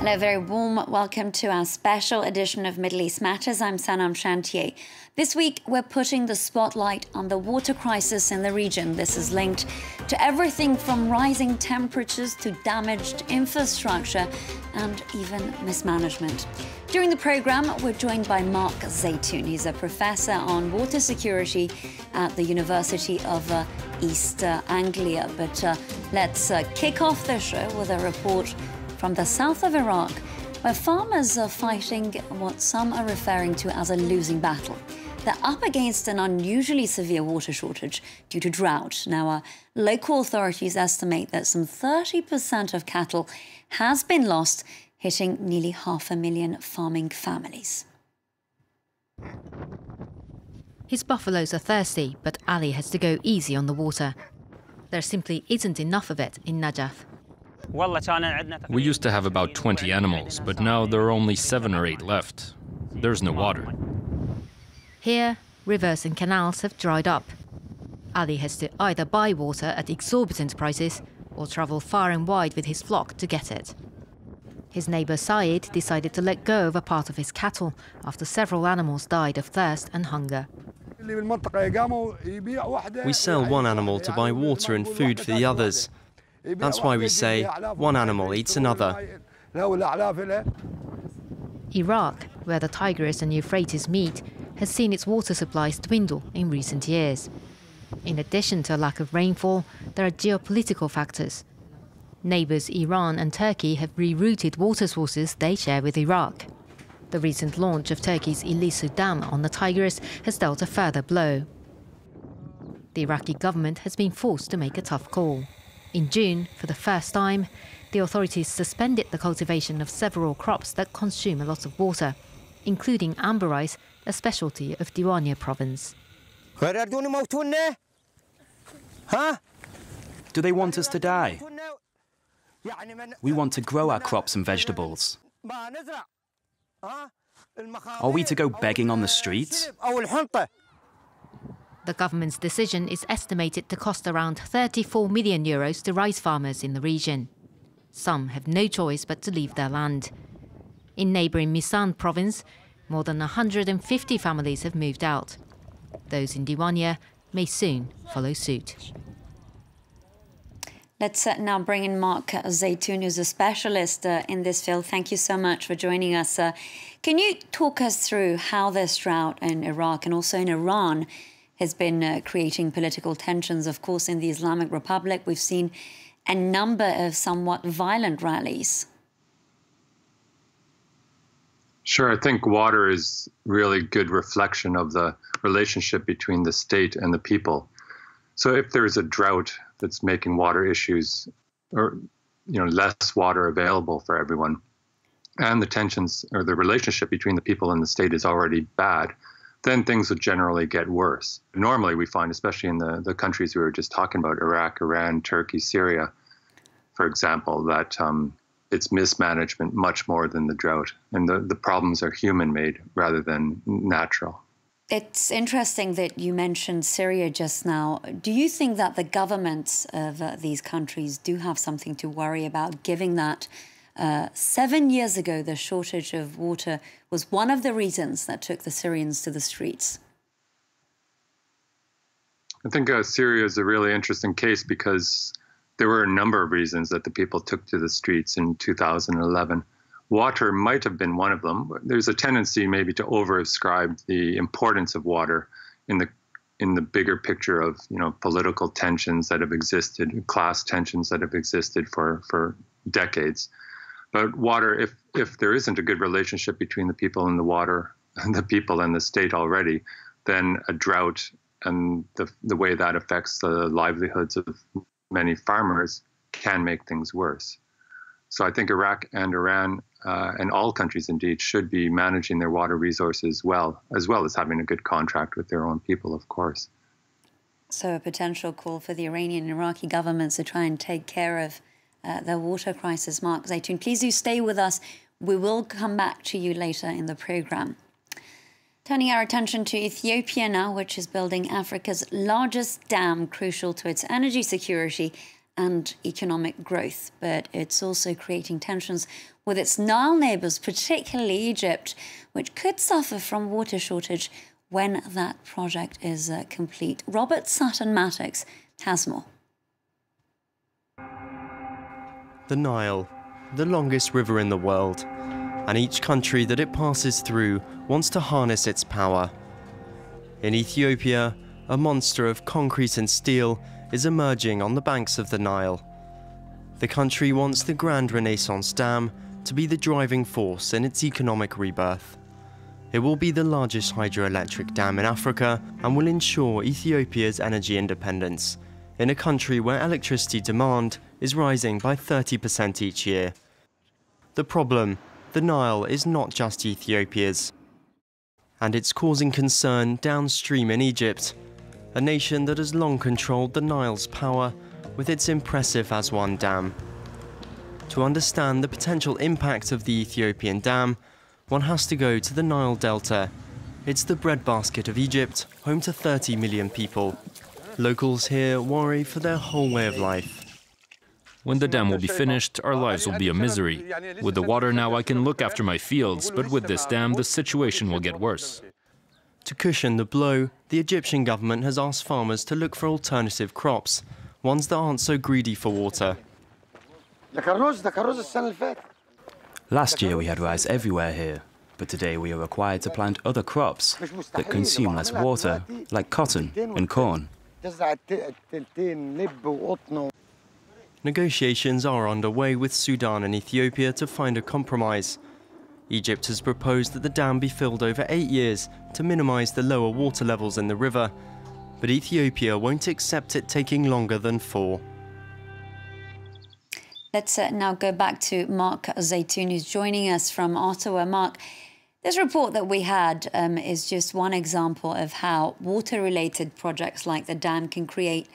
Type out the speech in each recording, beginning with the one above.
Hello, very warm welcome to our special edition of Middle East Matters. I'm Sanam Shantier. This week, we're putting the spotlight on the water crisis in the region. This is linked to everything from rising temperatures to damaged infrastructure and even mismanagement. During the programme, we're joined by Mark Zeitoun. He's a professor on water security at the University of East Anglia. But let's kick off the show with a report from the south of Iraq, where farmers are fighting what some are referring to as a losing battle. They're up against an unusually severe water shortage due to drought. Now, local authorities estimate that some 30% of cattle has been lost, hitting nearly 500,000 farming families. His buffaloes are thirsty, but Ali has to go easy on the water. There simply isn't enough of it in Najaf. We used to have about 20 animals, but now there are only 7 or 8 left. There's no water. Here, rivers and canals have dried up. Ali has to either buy water at exorbitant prices or travel far and wide with his flock to get it. His neighbour Saeed decided to let go of a part of his cattle after several animals died of thirst and hunger. We sell one animal to buy water and food for the others. That's why we say, one animal eats another. Iraq, where the Tigris and Euphrates meet, has seen its water supplies dwindle in recent years. In addition to a lack of rainfall, there are geopolitical factors. Neighbours Iran and Turkey have rerouted water sources they share with Iraq. The recent launch of Turkey's Ilisu Dam on the Tigris has dealt a further blow. The Iraqi government has been forced to make a tough call. In June, for the first time, the authorities suspended the cultivation of several crops that consume a lot of water, including amber rice, a specialty of Diwania province. Do they want us to die? We want to grow our crops and vegetables. Are we to go begging on the streets? The government's decision is estimated to cost around €34 million to rice farmers in the region. Some have no choice but to leave their land. In neighbouring Misan province, more than 150 families have moved out. Those in Diwania may soon follow suit. Let's now bring in Mark Zeitoun, who's a specialist in this field. Thank you so much for joining us. Can you talk us through how this drought in Iraq and also in Iran has been creating political tensions? Of course, in the Islamic Republic, we've seen a number of somewhat violent rallies. Sure, I think water is really good reflection of the relationship between the state and the people. So if there's a drought that's making water issues or less water available for everyone, and the tensions or the relationship between the people and the state is already bad, then things would generally get worse. Normally we find, especially in the countries we were just talking about, Iraq, Iran, Turkey, Syria, for example, that it's mismanagement much more than the drought. And the problems are human-made rather than natural. It's interesting that you mentioned Syria just now. Do you think that the governments of these countries do have something to worry about, given that 7 years ago, the shortage of water was one of the reasons that took the Syrians to the streets? I think Syria is a really interesting case because there were a number of reasons that the people took to the streets in 2011. Water might have been one of them. There's a tendency maybe to overascribe the importance of water in the bigger picture of political tensions that have existed, class tensions that have existed for decades. But water, if there isn't a good relationship between the people and the water, and the people and the state already, then a drought and the way that affects the livelihoods of many farmers can make things worse. So I think Iraq and Iran and all countries indeed should be managing their water resources well as having a good contract with their own people, of course. So a potential call for the Iranian and Iraqi governments to try and take care of the water crisis. Mark Zeitoun, please do stay with us. We will come back to you later in the programme. Turning our attention to Ethiopia now, which is building Africa's largest dam, crucial to its energy security and economic growth, but it's also creating tensions with its Nile neighbours, particularly Egypt, which could suffer from water shortage when that project is complete. Robert Sutton-Maddox has more. The Nile, the longest river in the world, and each country that it passes through wants to harness its power. In Ethiopia, a monster of concrete and steel is emerging on the banks of the Nile. The country wants the Grand Renaissance Dam to be the driving force in its economic rebirth. It will be the largest hydroelectric dam in Africa and will ensure Ethiopia's energy independence in a country where electricity demand is rising by 30% each year. The problem, the Nile is not just Ethiopia's, and it's causing concern downstream in Egypt, a nation that has long controlled the Nile's power with its impressive Aswan Dam. To understand the potential impact of the Ethiopian dam, one has to go to the Nile Delta. It's the breadbasket of Egypt, home to 30 million people. Locals here worry for their whole way of life. When the dam will be finished, our lives will be a misery. With the water now, I can look after my fields, but with this dam, the situation will get worse. To cushion the blow, the Egyptian government has asked farmers to look for alternative crops, ones that aren't so greedy for water. Last year we had rice everywhere here, but today we are required to plant other crops that consume less water, like cotton and corn. Negotiations are underway with Sudan and Ethiopia to find a compromise. Egypt has proposed that the dam be filled over 8 years to minimise the lower water levels in the river, but Ethiopia won't accept it taking longer than 4. Let's now go back to Mark Zeitoun, who's joining us from Ottawa. Mark, this report that we had is just one example of how water-related projects like the dam can create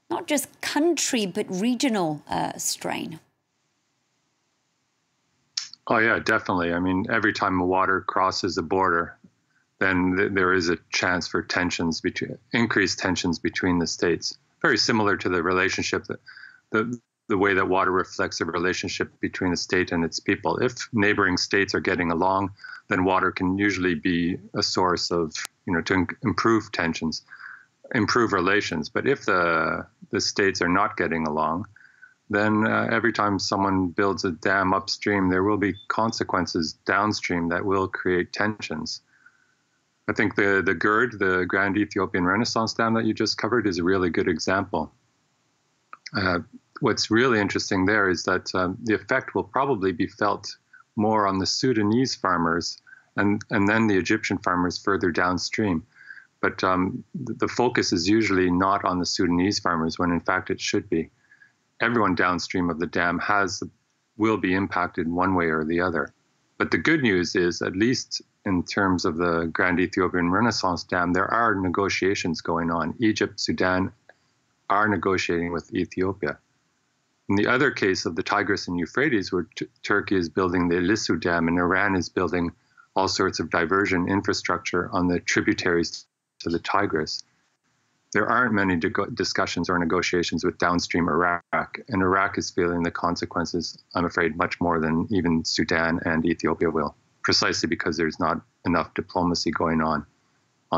not just country but regional strain. Oh, yeah, definitely. I mean, every time water crosses a border, then there is a chance for increased tensions between the states. Very similar to the relationship, the way that water reflects a relationship between a state and its people. If neighboring states are getting along, then water can usually be a source of, to improve tensions, improve relations. But if the states are not getting along, then every time someone builds a dam upstream, there will be consequences downstream that will create tensions. I think the GERD, the Grand Ethiopian Renaissance Dam that you just covered, is a really good example. What's really interesting there is that the effect will probably be felt more on the Sudanese farmers and then the Egyptian farmers further downstream. But the focus is usually not on the Sudanese farmers, when in fact it should be. Everyone downstream of the dam will be impacted one way or the other. But the good news is, at least in terms of the Grand Ethiopian Renaissance Dam, there are negotiations going on. Egypt, Sudan are negotiating with Ethiopia. In the other case of the Tigris and Euphrates, where Turkey is building the Elisu Dam and Iran is building all sorts of diversion infrastructure on the tributaries to the Tigris, there aren't many discussions or negotiations with downstream Iraq, and Iraq is feeling the consequences, I'm afraid, much more than even Sudan and Ethiopia will, precisely because there's not enough diplomacy going on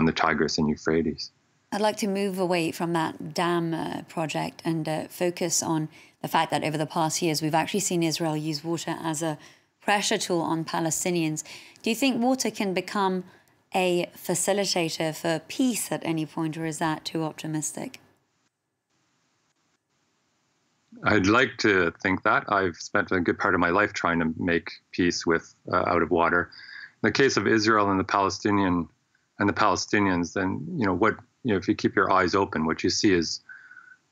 the Tigris and Euphrates. I'd like to move away from that dam project and focus on the fact that over the past years, we've actually seen Israel use water as a pressure tool on Palestinians. Do you think water can become a facilitator for peace at any point, or is that too optimistic? I'd like to think that. I've spent a good part of my life trying to make peace with out of water. In the case of Israel and the Palestinians, then if you keep your eyes open, what you see is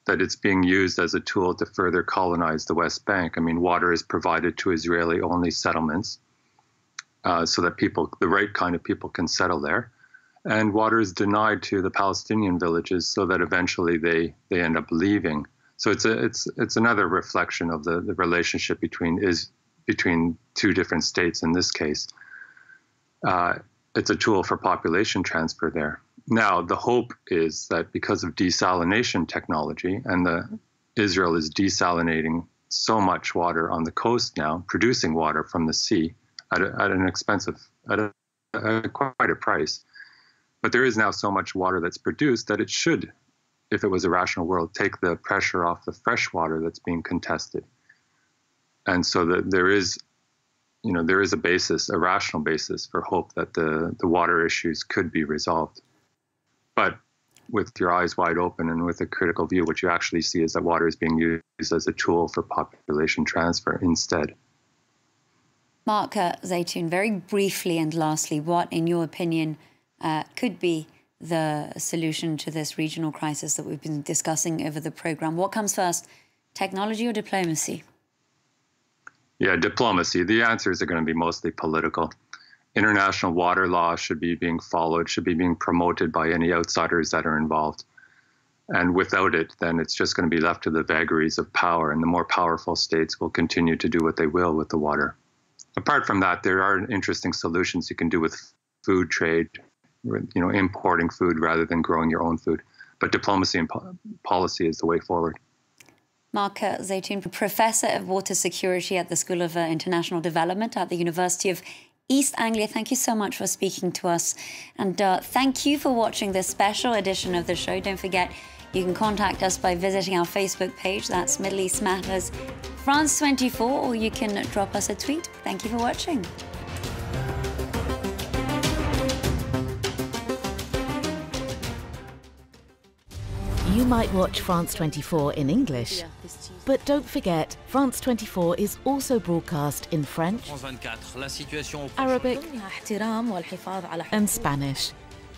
that it's being used as a tool to further colonize the West Bank. I mean, water is provided to Israeli-only settlements so that the right kind of people can settle there. And water is denied to the Palestinian villages so that eventually they end up leaving. So it's another reflection of the relationship between two different states in this case. It's a tool for population transfer there. Now, the hope is that because of desalination technology and Israel is desalinating so much water on the coast now, producing water from the sea at an expensive, at quite a price. But there is now so much water that's produced that it should, if it was a rational world, take the pressure off the fresh water that's being contested. And so there is a basis, a rational basis for hope that the water issues could be resolved. But with your eyes wide open and with a critical view, what you actually see is that water is being used as a tool for population transfer instead. Mark Zeitoun, very briefly and lastly, what, in your opinion, could be the solution to this regional crisis that we've been discussing over the programme? What comes first, technology or diplomacy? Yeah, diplomacy. The answers are going to be mostly political. International water law should be being followed, should be being promoted by any outsiders that are involved. And without it, then it's just going to be left to the vagaries of power, and the more powerful states will continue to do what they will with the water. Apart from that, there are interesting solutions you can do with food trade, importing food rather than growing your own food. But diplomacy and policy is the way forward. Mark Zeitoun, Professor of Water Security at the School of International Development at the University of East Anglia, thank you so much for speaking to us. And thank you for watching this special edition of the show. Don't forget, you can contact us by visiting our Facebook page. That's Middle East Matters France 24, or you can drop us a tweet. Thank you for watching. You might watch France 24 in English, but don't forget, France 24 is also broadcast in French, Arabic, and Spanish.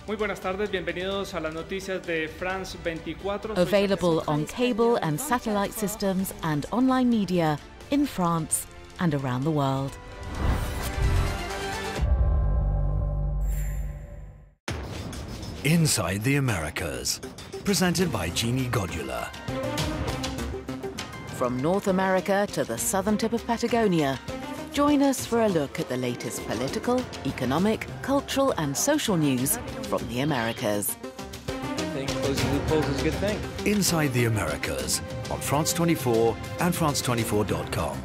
Muy buenas tardes, bienvenidos a las noticias de France 24. Available on cable and satellite systems and online media in France and around the world. Inside the Americas, presented by Jeannie Godula. From North America to the southern tip of Patagonia, join us for a look at the latest political, economic, cultural and social news from the Americas. I think closing loopholes is a good thing. Inside the Americas on France 24 and France24.com.